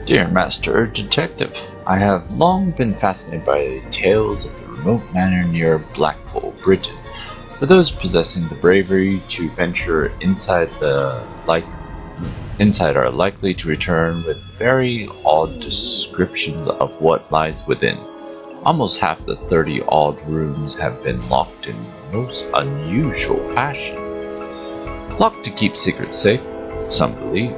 Dear Master Detective, I have long been fascinated by the tales of the remote manor near Blackpool, Britain. For those possessing the bravery to venture inside are likely to return with very odd descriptions of what lies within. Almost half the 30-odd rooms have been locked in most unusual fashion. Locked to keep secrets safe, some believe.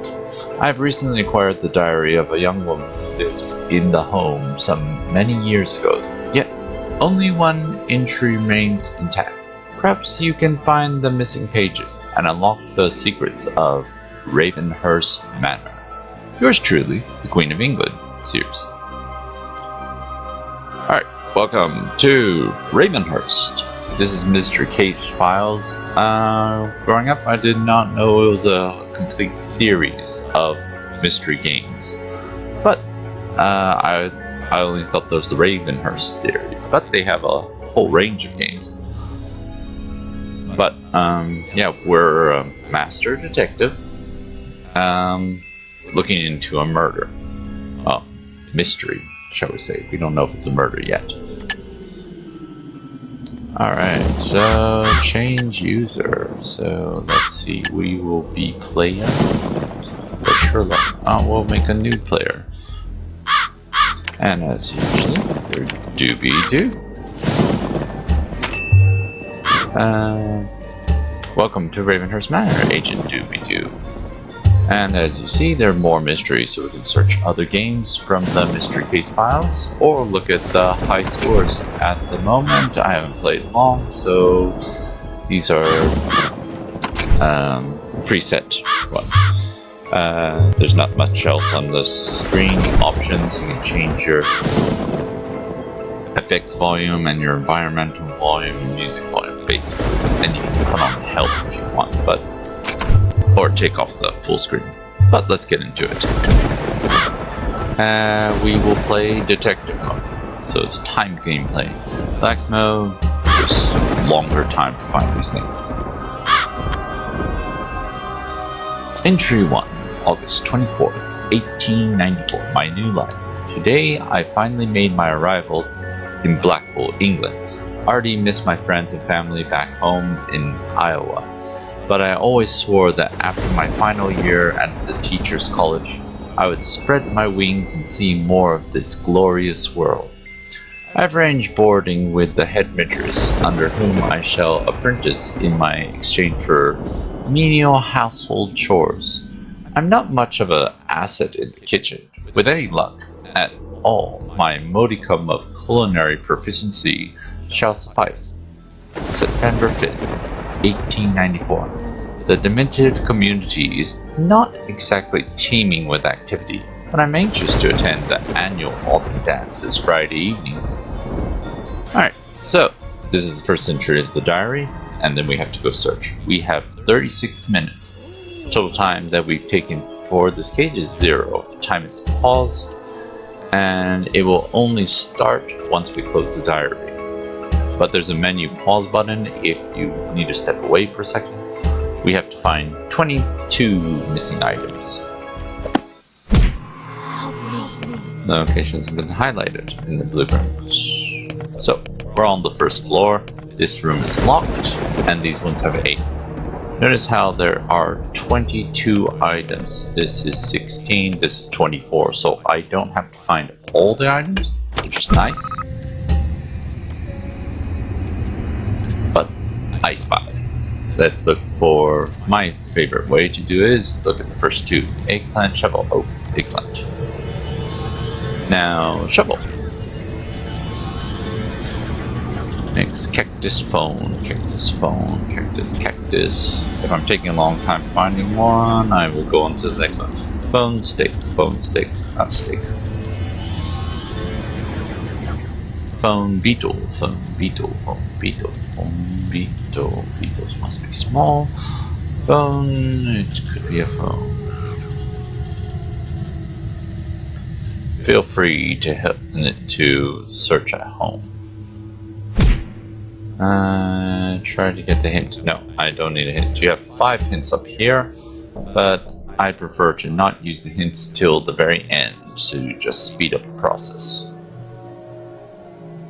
I have recently acquired the diary of a young woman who lived in the home some many years ago, yet only one entry remains intact. Perhaps you can find the missing pages and unlock the secrets of Ravenhearst Manor. Yours truly, the Queen of England, Sears. Alright, welcome to Ravenhearst. This is Mystery Case Files. Growing up, I did not know it was a complete series of mystery games. But I only thought there was the Ravenhearst series. But they have a whole range of games. But yeah, we're a master detective looking into a murder. Mystery, shall we say. We don't know if it's a murder yet. Alright, so change user. So let's see, we will be playing the Sherlock. We'll make a new player. And as usual, we're Doobie-Doo. Welcome to Ravenhearst Manor, Agent Doobie-Doo. And as you see, there are more mysteries, so we can search other games from the Mystery Case Files, or look at the high scores. At the moment, I haven't played long, so these are preset ones. There's not much else on the screen. Options, you can change your effects volume and your environmental volume and music volume, basically. And you can put on help if you want, but or take off the full screen. But let's get into it. We will play detective mode, so it's time gameplay. Relax mode, just longer time to find these things. Entry 1, August 24th, 1894, my new life. Today I finally made my arrival in Blackpool, England. I already miss my friends and family back home in Iowa. But I always swore that after my final year at the Teachers' College, I would spread my wings and see more of this glorious world. I've arranged boarding with the headmistress, under whom I shall apprentice in my exchange for menial household chores. I'm not much of an asset in the kitchen. With any luck at all, my modicum of culinary proficiency shall suffice. September 5th. 1894. The diminutive community is not exactly teeming with activity, but I'm anxious to attend the annual autumn dance this Friday evening. Alright, so this is the first entry of the diary, and then we have to go search. We have 36 minutes. Total time that we've taken for this case is 0. Time is paused, and it will only start once we close the diary. But there's a menu pause button if you need to step away for a second. We have to find 22 missing items. The locations have been highlighted in the blueprints. So, we're on the first floor. This room is locked, and these ones have 8. Notice how there are 22 items. This is 16, this is 24, so I don't have to find all the items, which is nice. But I spy. Let's look for my favorite way to do it is look at the first 2. Eggplant, shovel. Oh, eggplant. Now, shovel. Next, cactus, phone, cactus, phone, cactus, cactus. If I'm taking a long time finding one, I will go on to the next one. Phone, steak, not steak. Phone, beetle, phone, beetle, phone, beetle, phone, beetle. Beetles must be small. Phone, it could be a phone. Feel free to search at home. Try to get the hint. No, I don't need a hint. You have 5 hints up here, but I prefer to not use the hints till the very end to just speed up the process.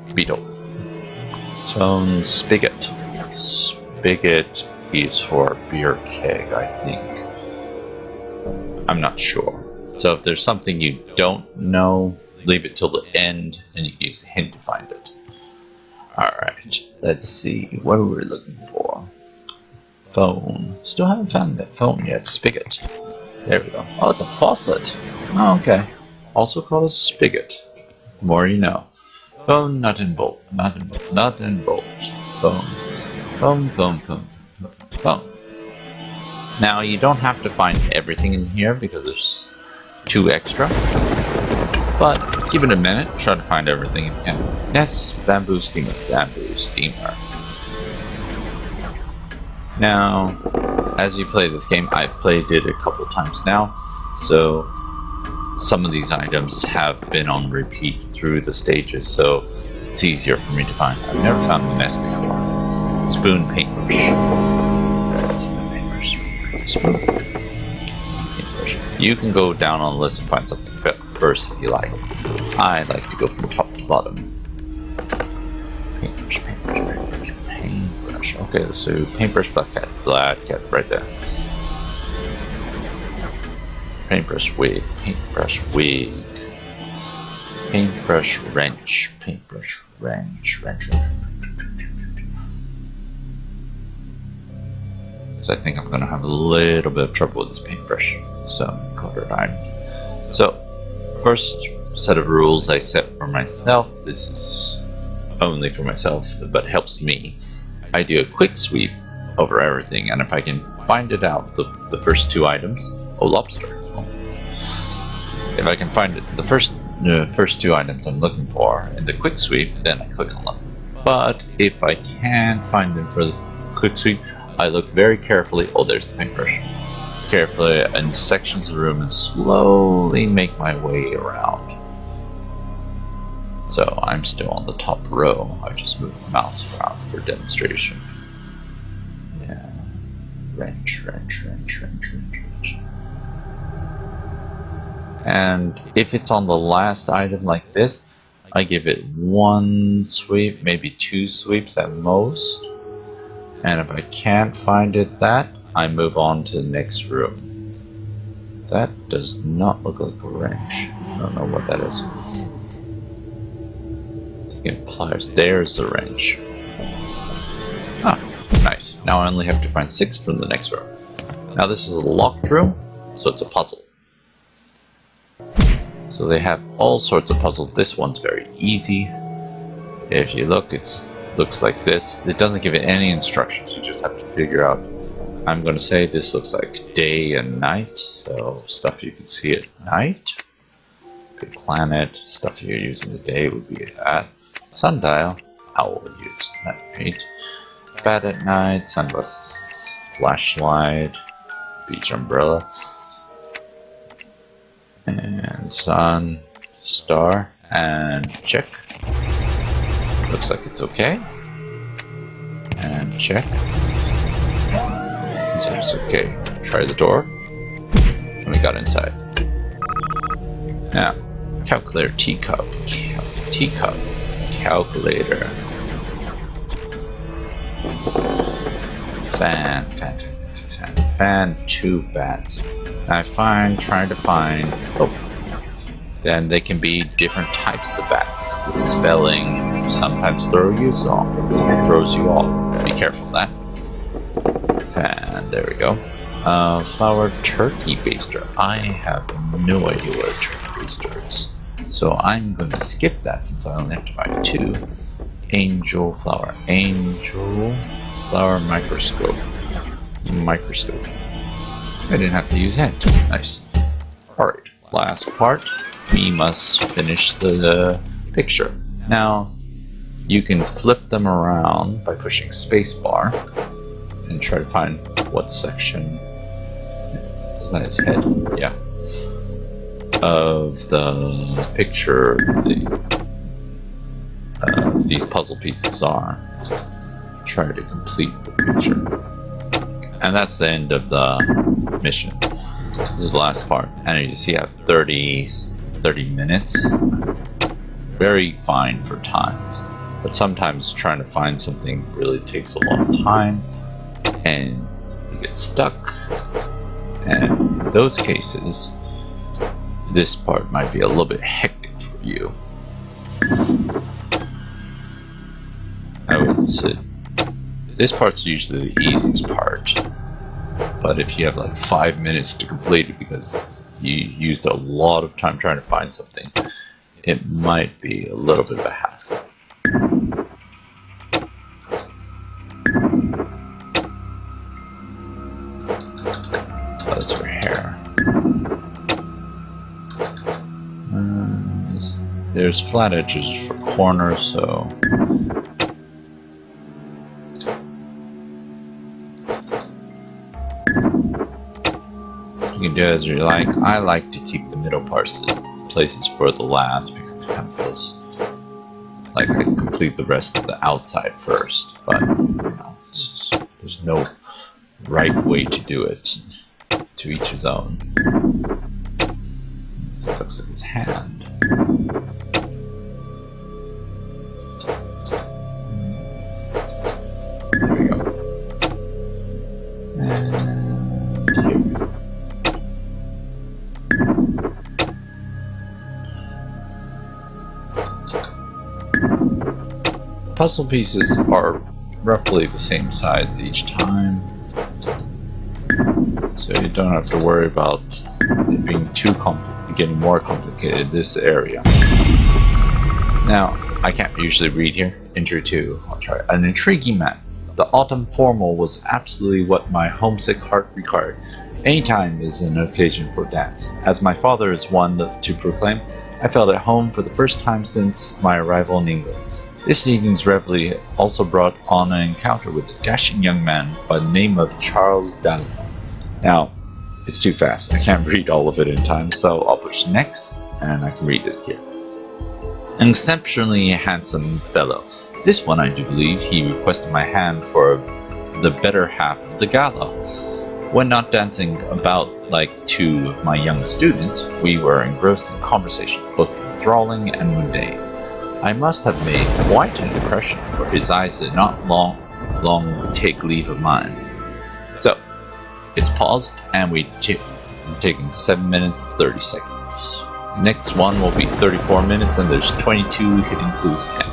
Speed up. Stone spigot. Spigot is for beer keg, I think. I'm not sure. So if there's something you don't know, leave it till the end and you can use the hint to find it. Alright, let's see. What are we looking for? Phone. Still haven't found that phone yet. Spigot. There we go. Oh, it's a faucet. Oh, okay. Also called a spigot. The more you know. Phone, nut and bolt. Nut and bolt. Nut and bolt. Phone. Phone, phone, phone, phone. Now, you don't have to find everything in here because there's 2 extra. But give it a minute. Try to find everything you can. Yes, bamboo steamer. Bamboo steamer. Now, as you play this game, I've played it a couple times now, so some of these items have been on repeat through the stages, so it's easier for me to find. I've never found the nest before. Spoon paintbrush. Spoon paintbrush. Spoon paintbrush. You can go down on the list and find something first if you like. I like to go from top to bottom. Paintbrush, paintbrush, paintbrush, paintbrush. Okay, so paintbrush, black cat, right there. Paintbrush wig, paintbrush wig. Paintbrush wrench, paintbrush wrench, wrench. So I think I'm gonna have a little bit of trouble with this paintbrush. Some colored iron. So, first set of rules I set for myself. This is only for myself, but helps me. I do a quick sweep over everything, and if I can find it out, the first 2 items. Oh, lobster. Oh. If I can find it, the first 2 items I'm looking for in the quick sweep, then I click on them. But if I can't find them for the quick sweep, I look very carefully. Oh, there's the paintbrush. Carefully in sections of the room and slowly make my way around. So I'm still on the top row. I just move the mouse around for demonstration. Yeah. Wrench, wrench, wrench, wrench, wrench, wrench. And if it's on the last item like this, I give it 1 sweep, maybe 2 sweeps at most. And if I can't find it I move on to the next room. That does not look like a wrench. I don't know what that is. Taking pliers. There's the wrench. Ah, nice. Now I only have to find 6 from the next room. Now this is a locked room, so it's a puzzle. So they have all sorts of puzzles. This one's very easy. If you look, it looks like this. It doesn't give it any instructions. You just have to figure out. I'm going to say this looks like day and night, so stuff you can see at night. Big planet, stuff you're using the day would be at sundial, owl use night. Bad at night, sunglasses, flashlight, beach umbrella, and sun, star, and check. Looks like it's okay. And check. So it's okay. Try the door. And we got inside. Now, calculator, teacup, teacup, calculator. Fan, 2 bats. Trying to find, then they can be different types of bats. The spelling sometimes throws you off. Be careful of that. And there we go. Flour turkey baster. I have no idea what a turkey baster is. So I'm going to skip that since I only have to find 2. Angel flower microscope. I didn't have to use hint. Nice. Alright, last part. We must finish the picture. Now, you can flip them around by pushing spacebar and try to find what section. Isn't that his head? Yeah. Of the picture these puzzle pieces are. Try to complete the picture. And that's the end of the mission. This is the last part, and you see I have 30 minutes. Very fine for time, but sometimes trying to find something really takes a lot of time, and you get stuck. And in those cases, this part might be a little bit hectic for you. I would say this part's usually the easiest part, but if you have like 5 minutes to complete it because you used a lot of time trying to find something, it might be a little bit of a hassle. That's her hair. There's flat edges for corners, so you can do as you like. I like to keep the middle places for the last because it kind of feels like I complete the rest of the outside first. But you know, there's no right way to do it. To each his own. It looks like his hand. There we go. And here. Puzzle pieces are roughly the same size each time, so you don't have to worry about it being getting more complicated this area. Now, I can't usually read here. Entry 2. I'll try. An intriguing man. The autumn formal was absolutely what my homesick heart required. Any time is an occasion for dance. As my father is one to proclaim, I felt at home for the first time since my arrival in England. This evening's reveille also brought on an encounter with a dashing young man by the name of Charles Dallin. Now, it's too fast. I can't read all of it in time, so I'll push next, and I can read it here. An exceptionally handsome fellow. This one, I do believe, he requested my hand for the better half of the gala. When not dancing about like two of my young students, we were engrossed in conversation, both enthralling and mundane. I must have made quite an impression, for his eyes did not long take leave of mine. So, it's paused, and we're taking 7 minutes 30 seconds. Next one will be 34 minutes, and there's 22 hidden clues again.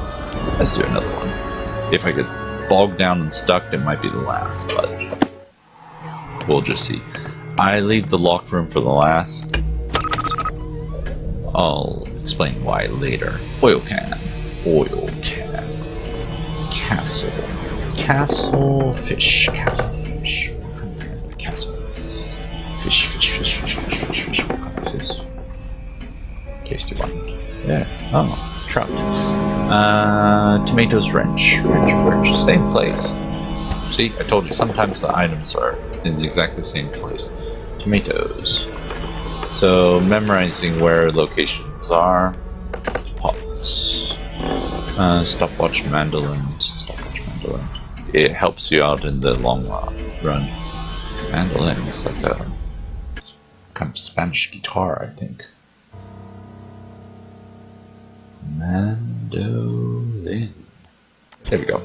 Let's do another one. If I get bogged down and stuck, it might be the last, but we'll just see. I leave the locked room for the last. I'll explain why later. Oil can. Oil can. Castle. Castle fish. Castle fish. Castle. Fish, fish, fish, fish, fish, fish, fish. What kind of fish? Tasty one. Yeah. Oh, trout. Tomatoes wrench. Wrench. Same place. See, I told you, sometimes the items are in the exactly same place. Tomatoes. So, memorizing where locations are. Pots. Stopwatch mandolin. It helps you out in the long run. Mandolin is like a kind of Spanish guitar, I think. Mandolin. There we go.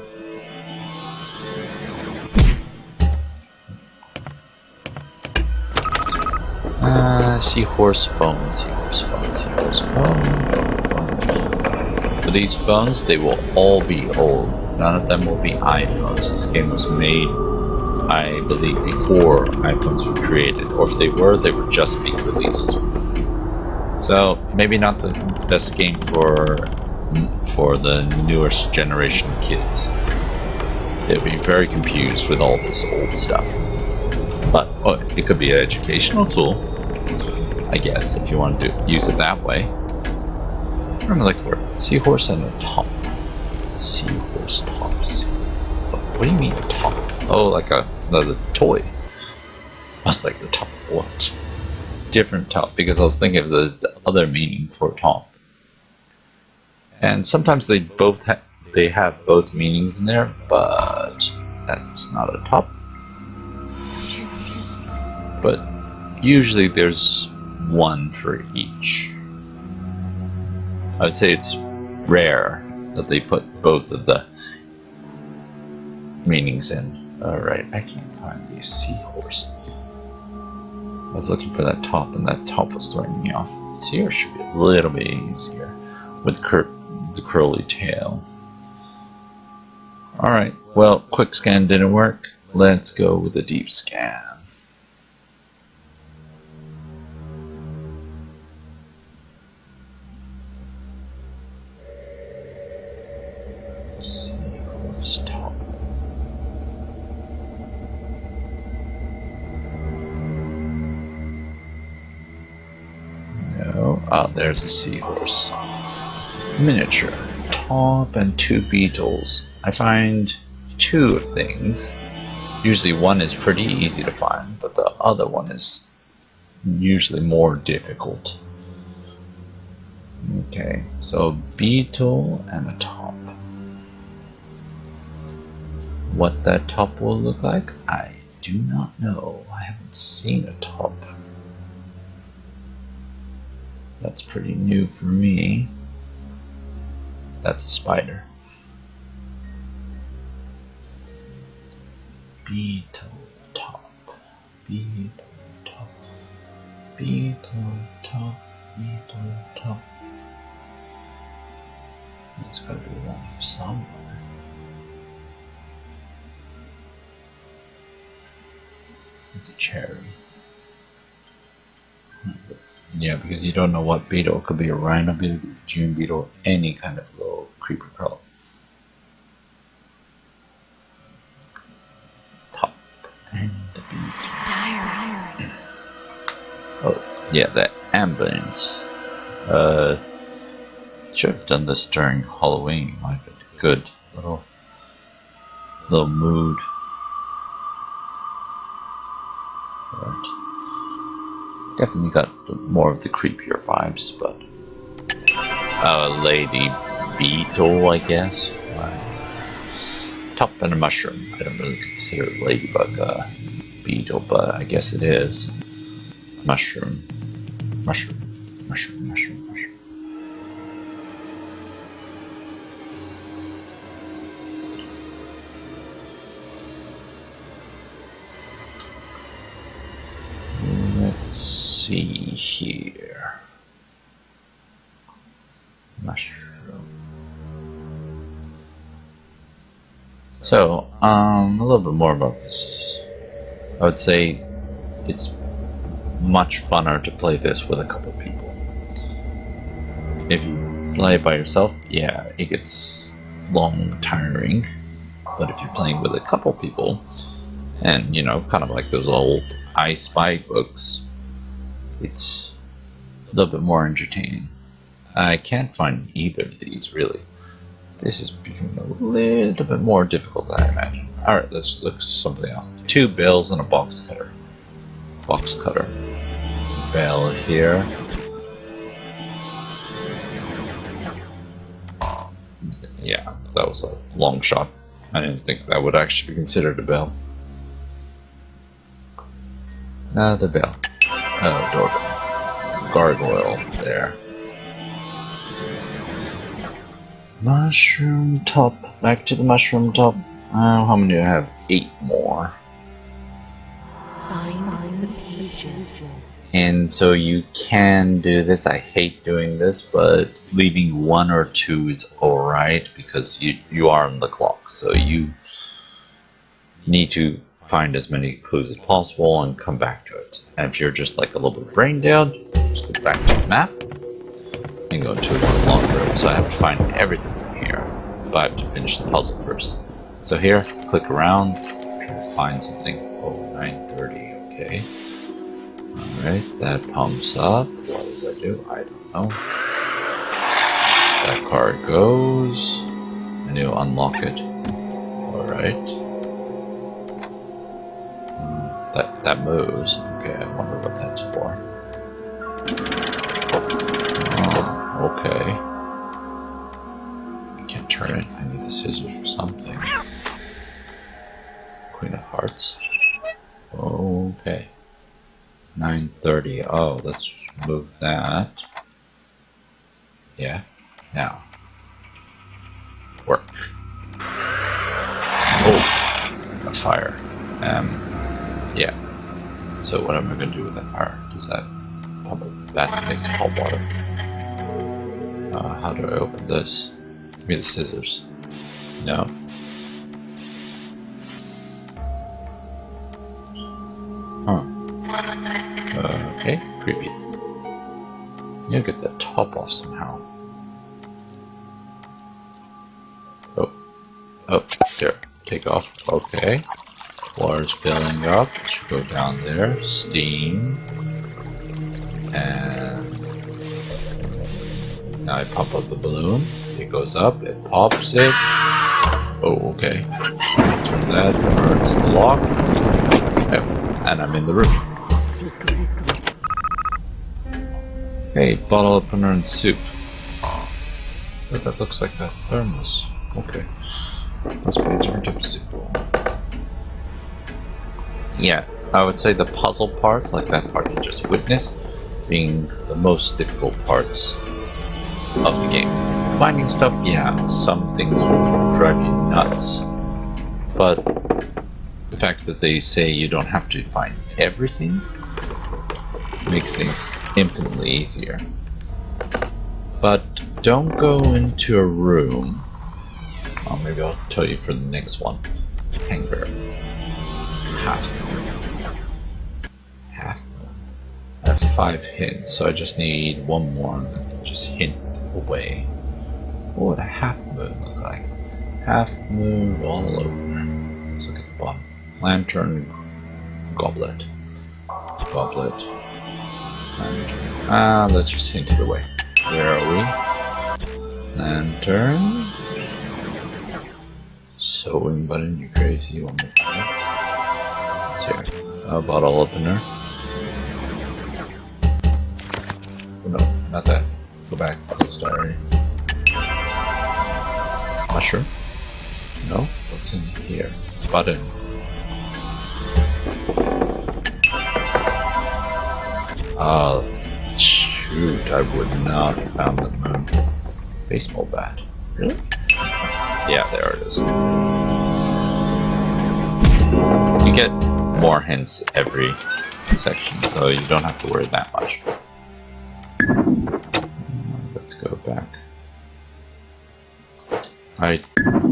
Seahorse phone. For these phones, they will all be old. None of them will be iPhones. This game was made, I believe, before iPhones were created. Or if they were just being released. So, maybe not the best game for the newest generation kids. They'll be very confused with all this old stuff. But it could be an educational tool, I guess, if you want to use it that way. What am I looking for? Seahorse and a top. Seahorse tops. What do you mean top? Oh, like another toy. I was like, the top of what? Different top, because I was thinking of the other meaning for top. And sometimes they have both meanings in there, but that's not a top. But Usually there's one for each. I would say it's rare that they put both of the meanings in. Alright, I can't find the seahorse. I was looking for that top, and that top was throwing me off. Seahorse should be a little bit easier with the curly tail. Alright, well, quick scan didn't work. Let's go with a deep scan. Seahorse top. No, there's a seahorse. Miniature. Top and two beetles. I find two of things. Usually one is pretty easy to find, but the other one is usually more difficult. Okay, so a beetle and a top. What that top will look like, I do not know. I haven't seen a top. That's pretty new for me. That's a spider. Beetle top. Beetle top. Beetle top. Beetle top. There's gotta be one somewhere. It's a cherry. Yeah, because you don't know what beetle. It could be a rhino beetle, June beetle, any kind of little creeper crawler. Top and the beetle. Oh, yeah, the ambulance. Should have done this during Halloween. Might have been a good little mood. Right. Definitely got more of the creepier vibes, but lady beetle, I guess. Top and a mushroom. I don't really consider ladybug a beetle, but I guess it is. Mushroom. Mushroom. Mushroom. Mushroom. Mushroom. Let's see here. Mushroom. So, a little bit more about this. I would say it's much funner to play this with a couple people. If you play it by yourself, yeah, it gets long, tiring. But if you're playing with a couple people, and you know, kind of like those old I Spy books, it's a little bit more entertaining. I can't find either of these really. This is becoming a little bit more difficult than I imagined. Alright, let's look at something else. 2 bells and a box cutter. Box cutter. Bell here. Yeah, that was a long shot. I didn't think that would actually be considered a bell. The bell. Doorbell. Gargoyle there. Mushroom top. Back to the mushroom top. How many do I have? 8 more. Find the pages. And so you can do this. I hate doing this, but leaving 1 or 2 is alright because you are on the clock. So you need to find as many clues as possible and come back to it. And if you're just like a little bit brain dead, just go back to the map and go to a long road. So I have to find everything from here, but I have to finish the puzzle first. So here, click around, try to find something. Oh, 9:30, okay. Alright, that pumps up. What does that do? I don't know. That card goes, and you unlock it. Alright. That moves. Okay, I wonder what that's for. Oh, okay. I can't turn it. I need the scissors or something. Queen of Hearts. Okay. 9:30. Oh, let's move that. Yeah. Now. Work. Oh, a fire. Yeah. So what am I going to do with that fire? Does that pump it? That makes hot water. How do I open this? Give me the scissors. No. Huh. Okay, creepy. You get the top off somehow. Oh, there. Take off. Okay. Water's filling up. It should go down there. Steam. And now I pump up the balloon. It goes up. It pops it. Oh, okay. Turn that. Turns the lock. Oh, and I'm in the room. Hey, bottle opener and soup. Oh, that looks like a thermos. Okay. Must be a different type of soup. Yeah, I would say the puzzle parts, like that part you just witnessed, being the most difficult parts of the game. Finding stuff, yeah, some things will drive you nuts. But the fact that they say you don't have to find everything makes things infinitely easier. But don't go into a room. Oh, maybe I'll tell you for the next one. Hangar. Half. I have 5 hints, so I just need one more just hint away. What would a half moon look like? Half moon all over. Let's look at the bottom. Lantern, goblet. Goblet. Lantern. Let's just hint it away. Where are we? Lantern. Sewing button, you crazy one more time. It's here. A bottle opener. Oh, no, not that. Go back. Closed already. Mushroom? No? What's in here? Button. Shoot, I would not have found the moon. Baseball bat. Really? Yeah, there it is. You get more hints every section, so you don't have to worry that much. Let's go back. I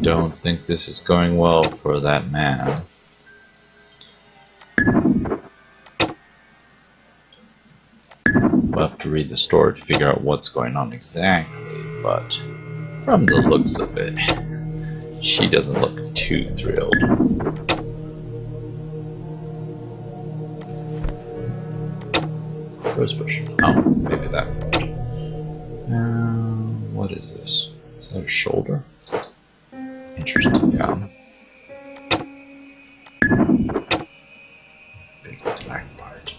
don't think this is going well for that man. We'll have to read the story to figure out what's going on exactly, but from the looks of it, she doesn't look too thrilled. Rosebush. Oh, maybe that one. What is this? Is that a shoulder? Interesting down. Big black part.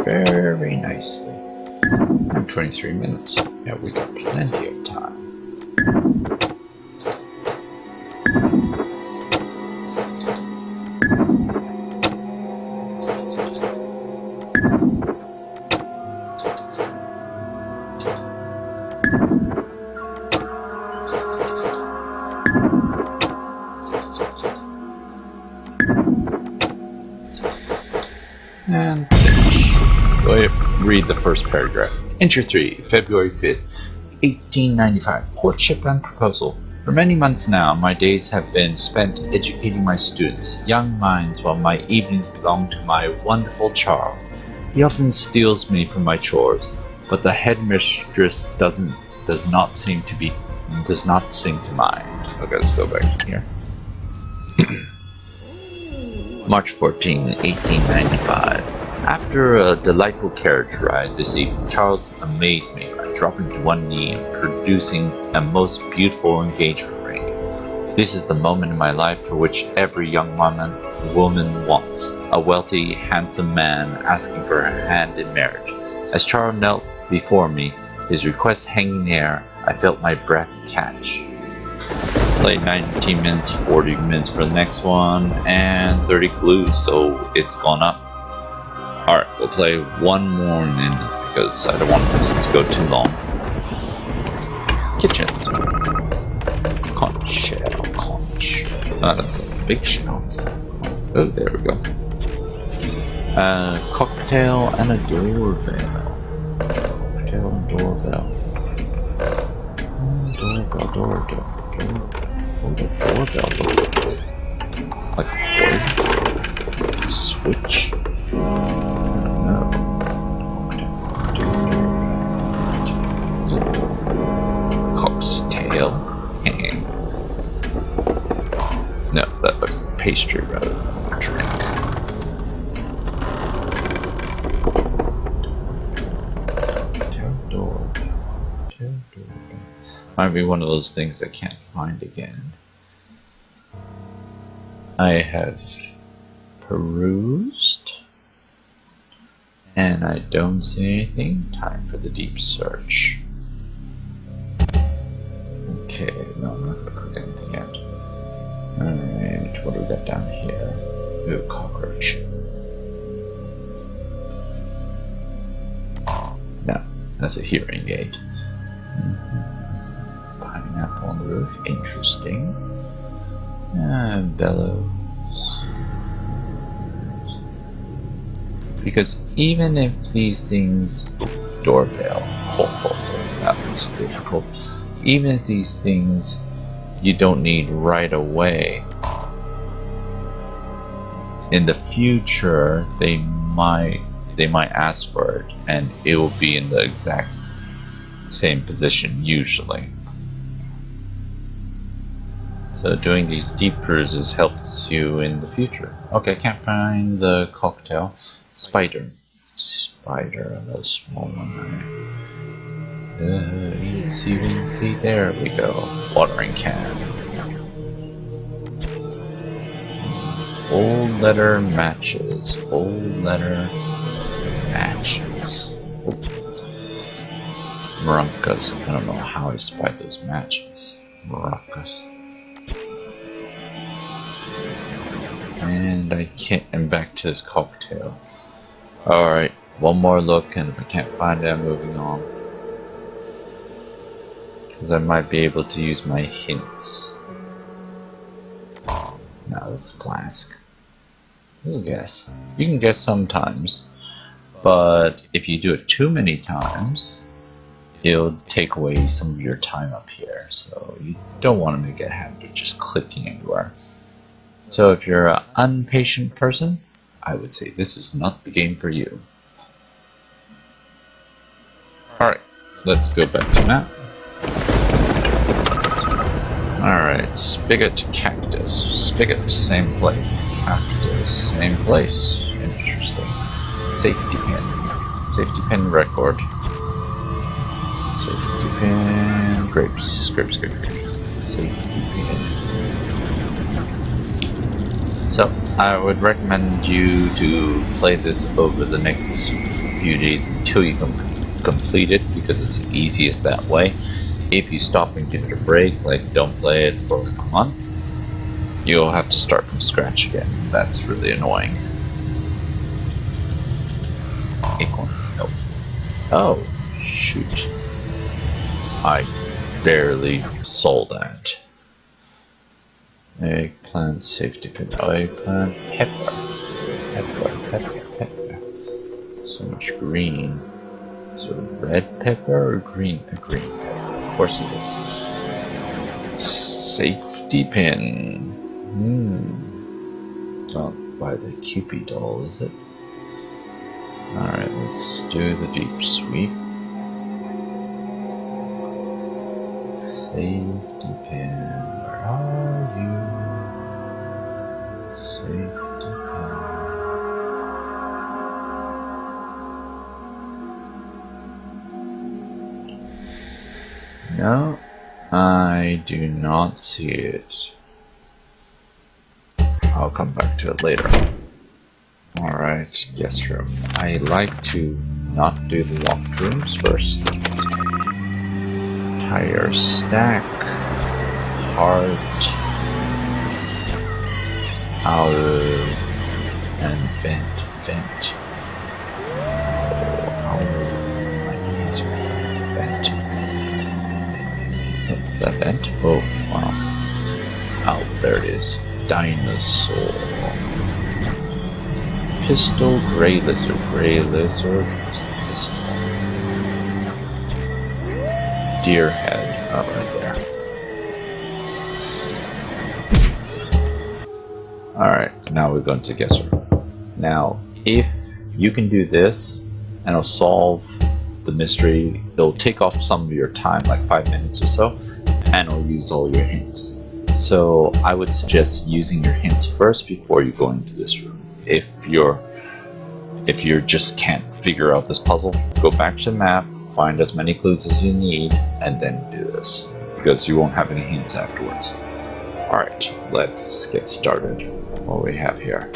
Very nicely. And 23 minutes. Yeah, we got plenty of time. And finish. Read the first paragraph. Entry 3, February 5th, 1895. Courtship and proposal. For many months now, my days have been spent educating my students, young minds, while my evenings belong to my wonderful Charles. He often steals me from my chores. but the headmistress does not seem to mind. Okay, let's go back here. March 14, 1895. After a delightful carriage ride this evening, Charles amazed me by dropping to one knee and producing a most beautiful engagement ring. This is the moment in my life for which every young woman wants. A wealthy, handsome man asking for her hand in marriage. As Charles knelt before me, his request hanging in the air, I felt my breath catch. Played 19 minutes, 40 minutes for the next one, and 30 clues, so it's gone up. Alright, we'll play one more because I don't want this to go too long. Kitchen. Conch shell, conch. Oh, that's a big shell. Oh, there we go. Cocktail and a doorbell. Cocktail and doorbell. Doorbell. Oh, the doorbell. Like a cord? Switch? No. Cock's tail? No, that looks like pastry rather than a drink. Door. Might be one of those things I can't find again. I have perused, and I don't see anything. Time for the deep search. Okay, no, I'm not gonna click anything yet. Alright, what do we got down here? Ooh, cockroach. No, that's a hearing aid. Pineapple on the roof, interesting. Bellows. Because even if these things... Doorbell. That was difficult. Even if these things you don't need right away, in the future they might ask for it, and it will be in the exact same position usually. So doing these deep cruises helps you in the future. Okay, can't find the cocktail. Spider, a small one. See, there we go. Watering can. Old letter matches. Maracas. I don't know how I spied those matches. Maracas. And I'm back to this cocktail. Alright, one more look, and if I can't find it, I'm moving on. Because I might be able to use my hints. Now this flask. This is a guess. You can guess sometimes, but if you do it too many times, it'll take away some of your time up here. So you don't want to make a habit of just clicking anywhere. So if you're an impatient person, I would say this is not the game for you. Alright, let's go back to map. Alright, spigot, cactus. Spigot, same place. Cactus, same place. Interesting. Safety pin. Safety pin record. Safety pin. Grapes. Safety pin. So, I would recommend you to play this over the next few days until you complete it, because it's the easiest that way. If you stop and give it a break, like don't play it for a month, you'll have to start from scratch again. That's really annoying. Acorn. Nope. Oh, shoot. I barely sold that. Eggplant, safety pin, eggplant, pepper. So much green. So red pepper or green? A green pepper. Of course it is. Safety pin. Not by the Cupid doll, is it? Alright, let's do the deep sweep. Safety pin, where are you? Safety pin. No, I do not see it. I'll come back to it later. Alright, guest room. I like to not do the locked rooms first. Tire stack. Heart. Outer. And vent. Vent. Oh, my knees are vent. Oh, is that vent? Oh, wow. Oh, there it is. Dinosaur. Pistol, gray lizard, pistol. Deer head, oh, right there. Alright, now we're going to guess her. Now, if you can do this, and it'll solve the mystery, it'll take off some of your time, like 5 minutes or so, and it'll use all your hints. So I would suggest using your hints first before you go into this room. If you just can't figure out this puzzle, go back to the map, find as many clues as you need, and then do this, because you won't have any hints afterwards. Alright, let's get started. What do we have here?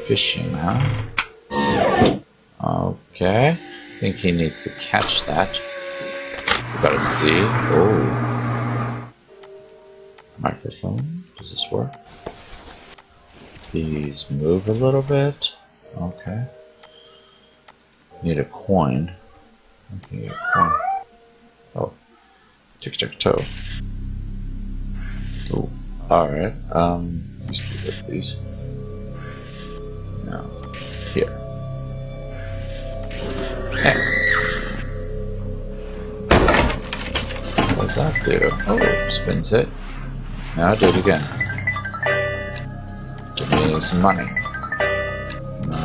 Fishing, huh? Okay, I think he needs to catch that. We gotta see. Oh. Microphone, does this work? These move a little bit. Okay. Need a coin. Okay, a coin. Oh. Tic-tac-toe. Oh. Alright. Let's do it, please. Now, here. Hey. What does that do? Oh, spins it. Now do it again. Give me some money. No.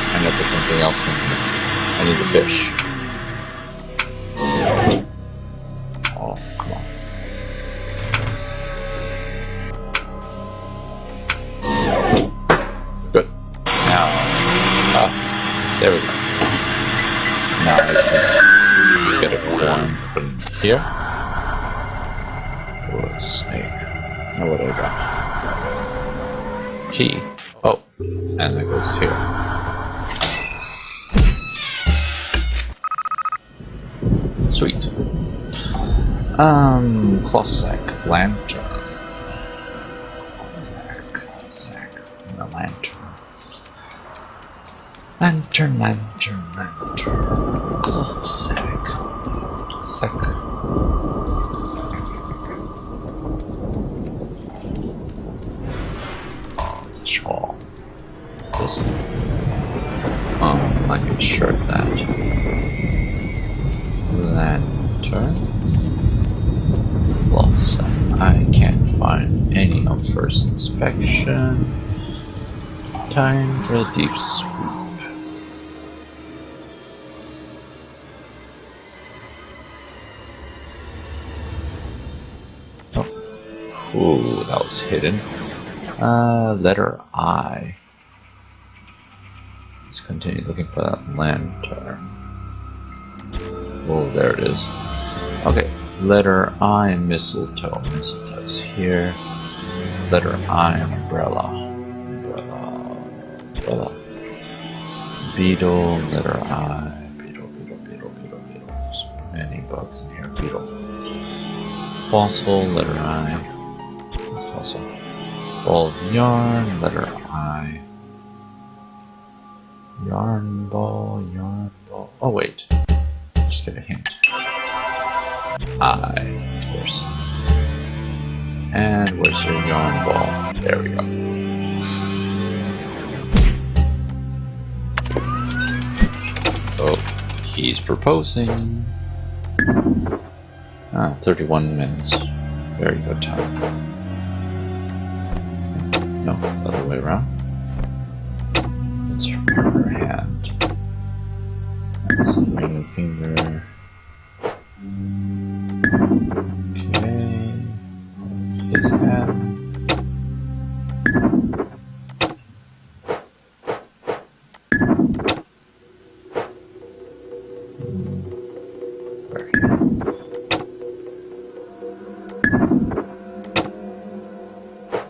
I need to put something else in here. I need a fish. Oh, come on. Good. Now, there we go. Now I can get a coin, put it here. Oh, it's a snake. Now what do I got? Key. Oh, and it goes here. Sweet. Closac, lantern. Closac, and a lantern. Lantern. Cloth sack. Oh, it's a shawl. This. Oh, I can shirt that. Lantern. Cloth sack. I can't find any on first inspection. Time for a deep sweep. Ooh, that was hidden. Letter I. Let's continue looking for that lantern. Oh, there it is. Okay, letter I, mistletoe. Mistletoe's here. Letter I, umbrella. Umbrella. Beetle, letter I. Beetle. There's many bugs in here. Beetle. Fossil, letter I. Fossil. Ball of yarn, letter I. Yarn ball. Oh wait. Just get a hint. I, of course. And where's your yarn ball? There we go. Oh, he's proposing. 31 minutes. Very good time. No, other way around. It's her partner hand. That's the ring finger. Okay. His hand.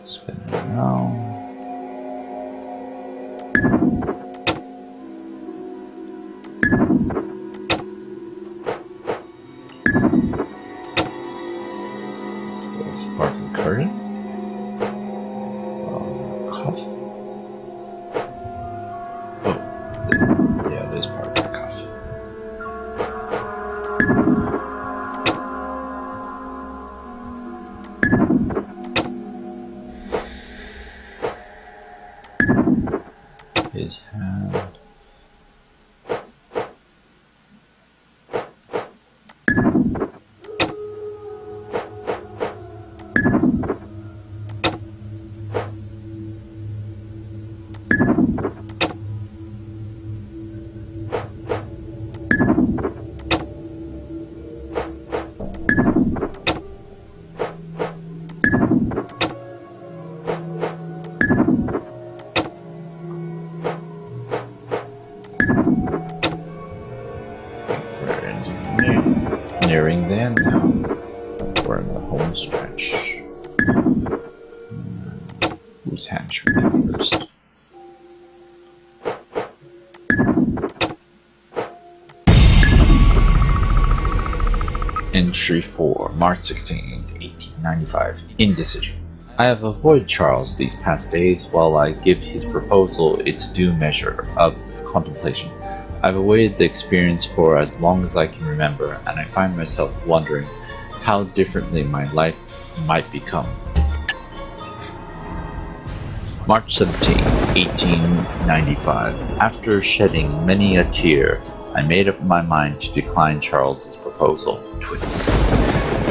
Spin it around. This is part of the curtain. Cuff. Oh, yeah, this part of the cuff. His hand. Nearing the end now. We're in the home stretch. Whose hand should we do first? Entry 4, March 16, 1895. Indecision. I have avoided Charles these past days while I give his proposal its due measure of contemplation. I've awaited the experience for as long as I can remember, and I find myself wondering how differently my life might become. March 17, 1895. After shedding many a tear, I made up my mind to decline Charles's proposal. Twist.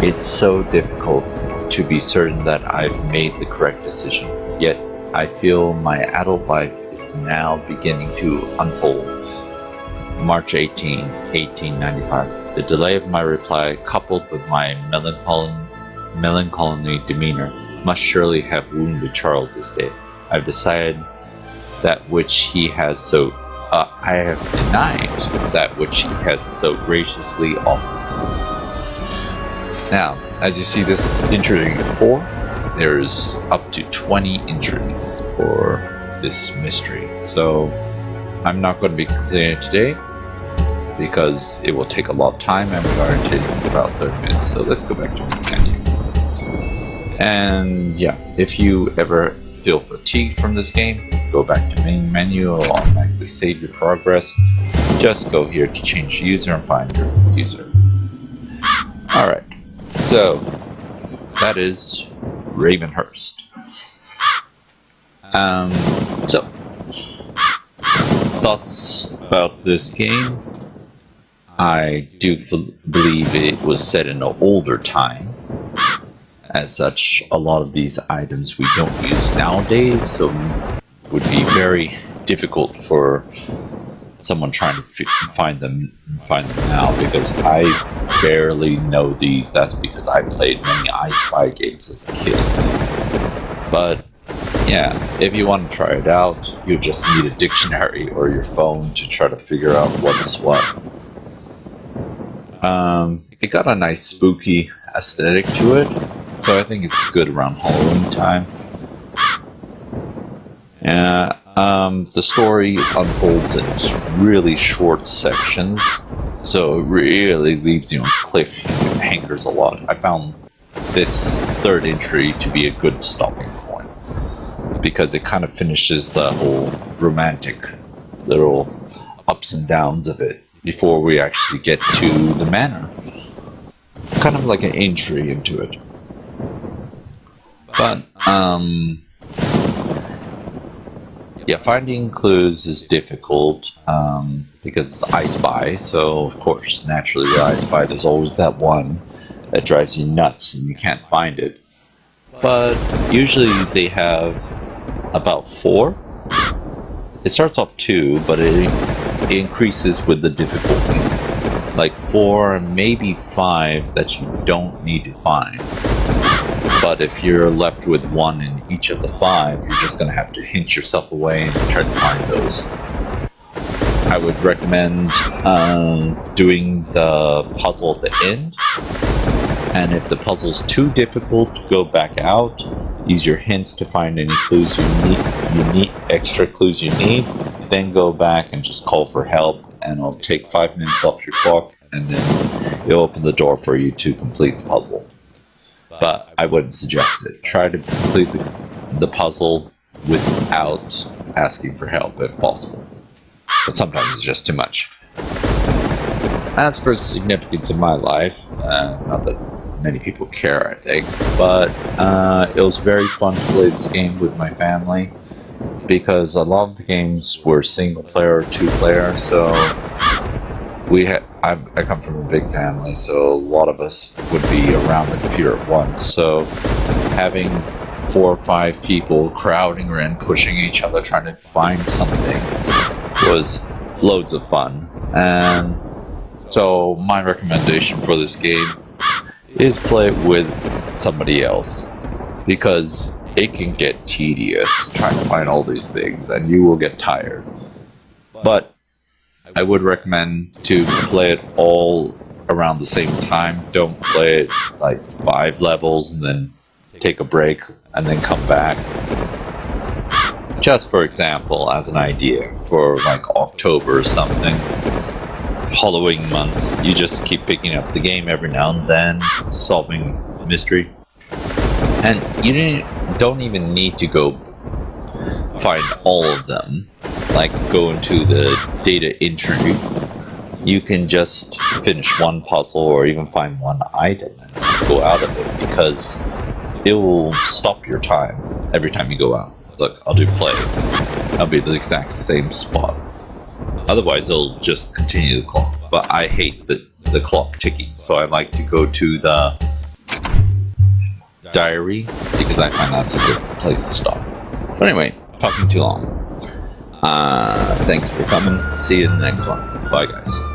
It's so difficult to be certain that I've made the correct decision, yet I feel my adult life is now beginning to unfold. March 18, 1895. The delay of my reply, coupled with my melancholy demeanor, must surely have wounded Charles this day. I've decided that which he has so I have denied that which he has so graciously offered. Now, as you see, this is entry 4. There's up to 20 entries for this mystery. So I'm not going to be completing it today because it will take a lot of time, and we've already taken about 30 minutes. So let's go back to the menu. And yeah, if you ever feel fatigued from this game, go back to main menu. It'll automatically save your progress. Just go here to change user and find your user. Alright, so that is Ravenhearst. So thoughts about this game? I do believe it was set in an older time. As such, a lot of these items we don't use nowadays, so would be very difficult for someone trying to find them now, because I barely know these. That's because I played many I Spy games as a kid. But yeah, if you want to try it out, you just need a dictionary or your phone to try to figure out what's what. It got a nice spooky aesthetic to it, so I think it's good around Halloween time. The story unfolds in really short sections, so it really leaves you on cliffhangers a lot. I found this third entry to be a good stopping point, because it kind of finishes the whole romantic little ups and downs of it before we actually get to the manor. Kind of like an entry into it. But, yeah, finding clues is difficult, because it's I Spy, so of course, naturally with I Spy, there's always that one that drives you nuts and you can't find it. But usually they have about 4. it starts off 2, but it increases with the difficulty. Like 4, maybe 5 that you don't need to find. But if you're left with 1 in each of the 5, you're just going to have to hint yourself away and try to find those. I would recommend doing the puzzle at the end. And if the puzzle's too difficult, go back out. Use your hints to find any clues you need extra clues you need. Then go back and just call for help, and it'll take 5 minutes off your clock, and then it'll open the door for you to complete the puzzle. But I wouldn't suggest it. Try to complete the puzzle without asking for help if possible. But sometimes it's just too much. As for significance in my life, not that many people care, I think, but it was very fun to play this game with my family, because a lot of the games were single player or 2 player, so I come from a big family, so a lot of us would be around the computer at once, so having 4 or 5 people crowding around, pushing each other, trying to find something was loads of fun. And so my recommendation for this game is play it with somebody else, because it can get tedious trying to find all these things and you will get tired. But I would recommend to play it all around the same time. Don't play it like 5 levels and then take a break and then come back. Just for example, as an idea, for like October or something, Halloween month, you just keep picking up the game every now and then, solving mystery. And you don't even need to go find all of them, like go into the data entry. You can just finish one puzzle or even find one item and go out of it, because it will stop your time every time you go out. Look, I'll do play. I'll be at the exact same spot. Otherwise, it'll just continue the clock. But I hate the clock ticking, so I like to go to the diary, because I find that's a good place to stop. But anyway, talking too long. Thanks for coming. See you in the next one. Bye, guys.